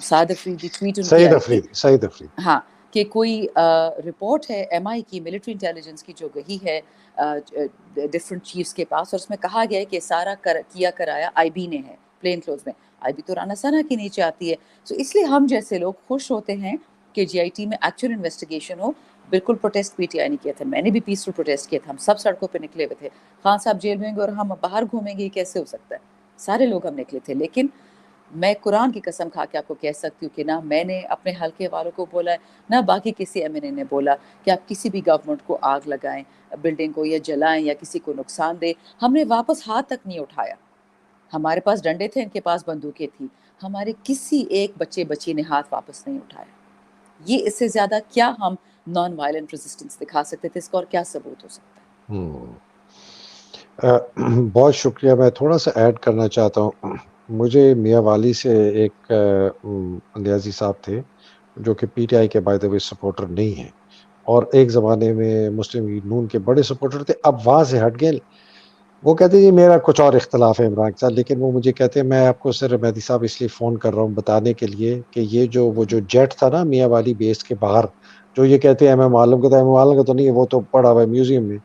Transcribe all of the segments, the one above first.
سعد Afridi tweet ان کی سعید آئی افریدی سعید افریدی ہاں کہ کوئی رپورٹ ہے ایم آئی کی ملٹری انٹیلیجنس کی جو گئی ہے ڈفرینٹ چیفس کے پاس، اور اس میں کہا گیا ہے کہ سارا کیا کرایا آئی بی نے ہے پلین کلوز میں. آئی بی تو رانا ثنا کے نیچے آتی ہے. سو اس لیے ہم جیسے لوگ خوش ہوتے ہیں کہ جی آئی ٹی میں ایکچوئل انویسٹیگیشن ہو. بالکل پروٹیسٹ پی ٹی آئی نے کیا تھا، میں نے بھی پیسفل پروٹیسٹ کیا تھا، ہم سب سڑکوں پہ نکلے ہوئے تھے. خان صاحب جیل میں ہوں گے اور ہم باہر گھومیں گے، یہ کیسے ہو سکتا ہے؟ سارے لوگ ہم نکلے تھے. لیکن میں قرآن کی قسم کھا کے آپ کو کہہ سکتی ہوں کہ نہ میں نے اپنے حلقے والوں کو بولا ہے، نہ باقی کسی ایم این اے نے بولا کہ آپ کسی بھی گورنمنٹ کو آگ لگائیں، بلڈنگ کو یا جلائیں یا کسی کو نقصان دیں. ہم نے واپس ہاتھ تک نہیں اٹھایا. ہمارے پاس ڈنڈے تھے، ان کے پاس بندوقیں تھیں. ہمارے کسی ایک بچے بچی نے ہاتھ واپس نہیں اٹھایا. یہ اس سے زیادہ کیا ہم نان وائلنٹ ریزسٹنس دکھا سکتے تھے؟ اس کا اور کیا ثبوت ہو سکتا ہے؟ بہت شکریہ. میں تھوڑا سا ایڈ کرنا چاہتا ہوں. مجھے میاں والی سے ایک نیازی صاحب تھے جو کہ پی ٹی آئی کے بائی دا وے سپورٹر نہیں ہیں، اور ایک زمانے میں مسلم لیگ نون کے بڑے سپورٹر تھے. اب وہاں سے ہٹ گئے. وہ کہتے ہیں جی میرا کچھ اور اختلاف ہے عمران کے ساتھ، لیکن وہ مجھے کہتے ہیں میں آپ کو سر مہدی صاحب اس لیے فون کر رہا ہوں بتانے کے لیے کہ یہ وہ جو جیٹ تھا نا میاں والی بیس کے باہر، جو یہ کہتے ہیں ایم عالم کا تھا، ایم عالم کا تو نہیں ہے، وہ تو پڑا ہوا ہے میوزیم میں.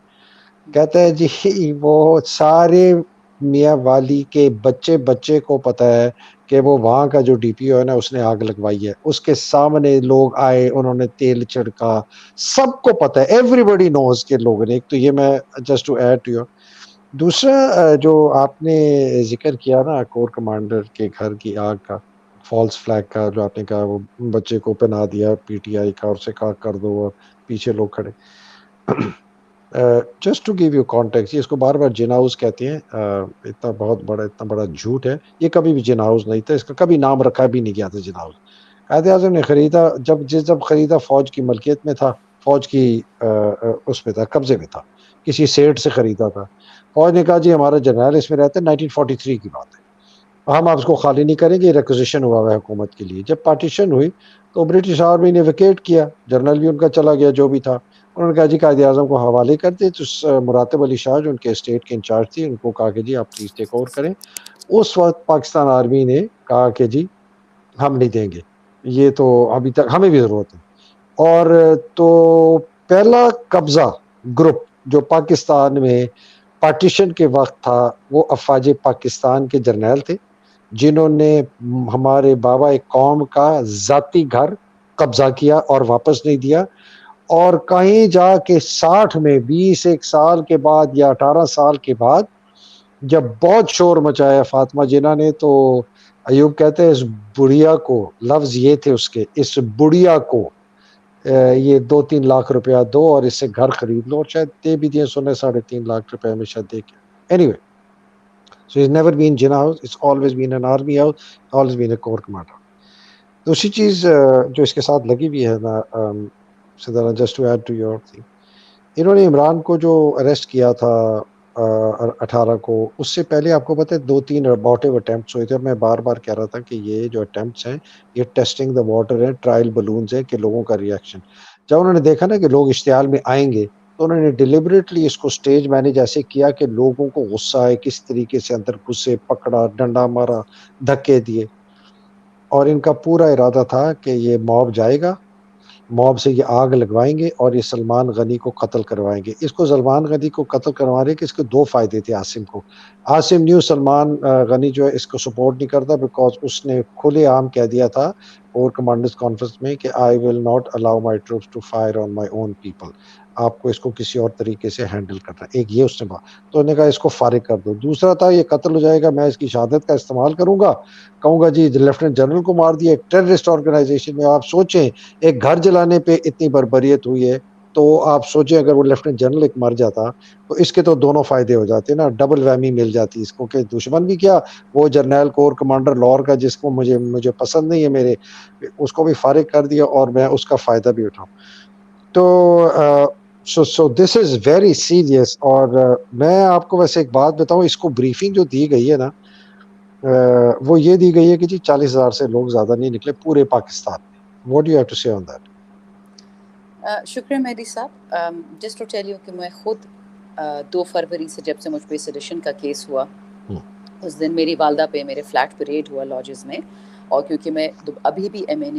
کہتا ہے جی وہ سارے میاں والی کے بچے کو پتا ہے کہ وہ وہاں کا جو ڈی پی او ہے نا اس نے آگ لگوائی ہے. اس کے سامنے لوگ آئے، انہوں نے تیل چھڑکا، سب کو پتا ہے، ایوری بڈی نوز کے لوگوں نے. ایک تو یہ میں just to add to your. دوسرا جو آپ نے ذکر کیا نا کور کمانڈر کے گھر کی آگ کا، فالس فلیگ کا، جو آپ نے کہا وہ بچے کو پہنا دیا پی ٹی آئی کا اور سے کہا کر دو اور پیچھے لوگ کھڑے. Just to give you contact, اس کو بار بار جن ہاؤس کہتے ہیں. اتنا بڑا جھوٹ ہے. یہ کبھی بھی جن ہاؤس نہیں تھا، اس کا کبھی نام رکھا بھی نہیں گیا تھا جن ہاؤس. قائد اعظم نے خریدا جب خریدا فوج کی ملکیت میں تھا، فوج کی اس میں تھا، قبضے میں تھا، کسی سیٹ سے خریدا تھا. فوج نے کہا جی ہمارا جنرل اس میں رہتا ہے، 1943 کی بات ہے، ہم آپ اس کو خالی نہیں کریں گے، یہ ریکوزیشن ہوا ہوا ہے حکومت کے لیے. جب پارٹیشن ہوئی تو برٹش آرمی نے ویکیٹ کیا، جنرل بھی ان کا چلا گیا جو بھی تھا. انہوں نے کہا جی قائد اعظم کو حوالے کر دے. تو مراتب علی شاہ جو ان کے اسٹیٹ کے انچارج تھی، ان کو کہا کہ جی آپ پلیز ٹیک اوور کریں. اس وقت پاکستان آرمی نے کہا کہ جی ہم نہیں دیں گے، یہ تو ابھی تک ہمیں بھی ضرورت ہے. اور تو پہلا قبضہ گروپ جو پاکستان میں پارٹیشن کے وقت تھا وہ افواج پاکستان کے جرنیل تھے، جنہوں نے ہمارے بابا قوم کا ذاتی گھر قبضہ کیا اور واپس نہیں دیا. اور کہیں جا کے 60 میں 20 ایک سال کے بعد یا 18 سال کے بعد جب بہت شور مچایا فاطمہ جناح نے، تو ایوب کہتے ہیں اس بڑھیا کو، لفظ یہ تھے اس کے، اس بڑھیا کو یہ 2-3 لاکھ روپیہ دو اور اس سے گھر خرید لو، اور شاید دے بھی دیے، سنے 3.5 لاکھ روپے میں شاید دے کے. Anyway so it's never been Jinnah house, it's always been an army house, always been a corps commander. دوسری چیز جو اس کے ساتھ لگی ہوئی ہے نا صدر، just to add to your thing, انہوں نے عمران کو جو اریسٹ کیا تھا 18 کو، اس سے پہلے آپ کو پتہ ہے 2-3 ابارٹیو اٹیمپٹس ہوئے تھے. اور میں بار بار کہہ رہا تھا کہ یہ جو اٹیمپٹس ہیں یہ ٹیسٹنگ دا واٹر ہے، ٹرائل بلونز ہیں کہ لوگوں کا ریئیکشن. جب انہوں نے دیکھا نا کہ لوگ اشتعال میں آئیں گے تو انہوں نے ڈیلیبریٹلی اس کو سٹیج مینیج ایسے کیا کہ لوگوں کو غصہ آئے، کس طریقے سے اندر گھسے، پکڑا، ڈنڈا مارا، دھکے دیے. اور ان کا پورا ارادہ تھا کہ یہ موب جائے گا، موب سے یہ آگ لگوائیں گے اور یہ سلمان غنی کو قتل کروائیں گے. اس کو سلمان غنی کو قتل کروانے کے اس کے 2 فائدے تھے عاصم کو. عاصم نیو سلمان غنی جو ہے اس کو سپورٹ نہیں کرتا، بیکاز اس نے کھلے عام کہہ دیا تھا کور کمانڈرز کانفرنس میں کہ I will not allow my troops to fire on my own people, آپ کو اس کو کسی اور طریقے سے ہینڈل کرنا. ایک یہ اس نے بات تو انہوں نے کہا اس کو فارغ کر دو. دوسرا تھا یہ قتل ہو جائے گا، میں اس کی شہادت کا استعمال کروں گا، کہوں گا جی لیفٹیننٹ جنرل کو مار دیا ایک ٹیررسٹ آرگنائزیشن میں. آپ سوچیں ایک گھر جلانے پہ اتنی بربریت ہوئی ہے، تو آپ سوچیں اگر وہ لیفٹیننٹ جنرل ایک مر جاتا تو اس کے تو دونوں فائدے ہو جاتے نا، ڈبل ویمی مل جاتی اس کو، کہ دشمن بھی کیا وہ جرنیل کور کمانڈر لاہور کا جس کو مجھے پسند نہیں ہے میرے، اس کو بھی فارغ کر دیا اور میں اس کا فائدہ بھی اٹھاؤں. تو سو دس از ویری سیریس. اور میں آپ کو ویسے ایک بات بتاؤں، اس کو بریفنگ جو دی گئی ہے نا وہ یہ دی گئی ہے کہ جی 40,000 سے لوگ زیادہ نہیں نکلے پورے پاکستان میں. What do you have to say on that? شکریہ مہدی صاحب. جسٹ ٹو ٹیل یو کہ میں خود 2 فروری سے جب سے مجھ پہ سیڈیشن کا کیس ہوا، اس دن میری والدہ پہ میرے فلیٹ پہ ریڈ ہوا لاجز میں، اور کیونکہ میں ابھی بھی MNA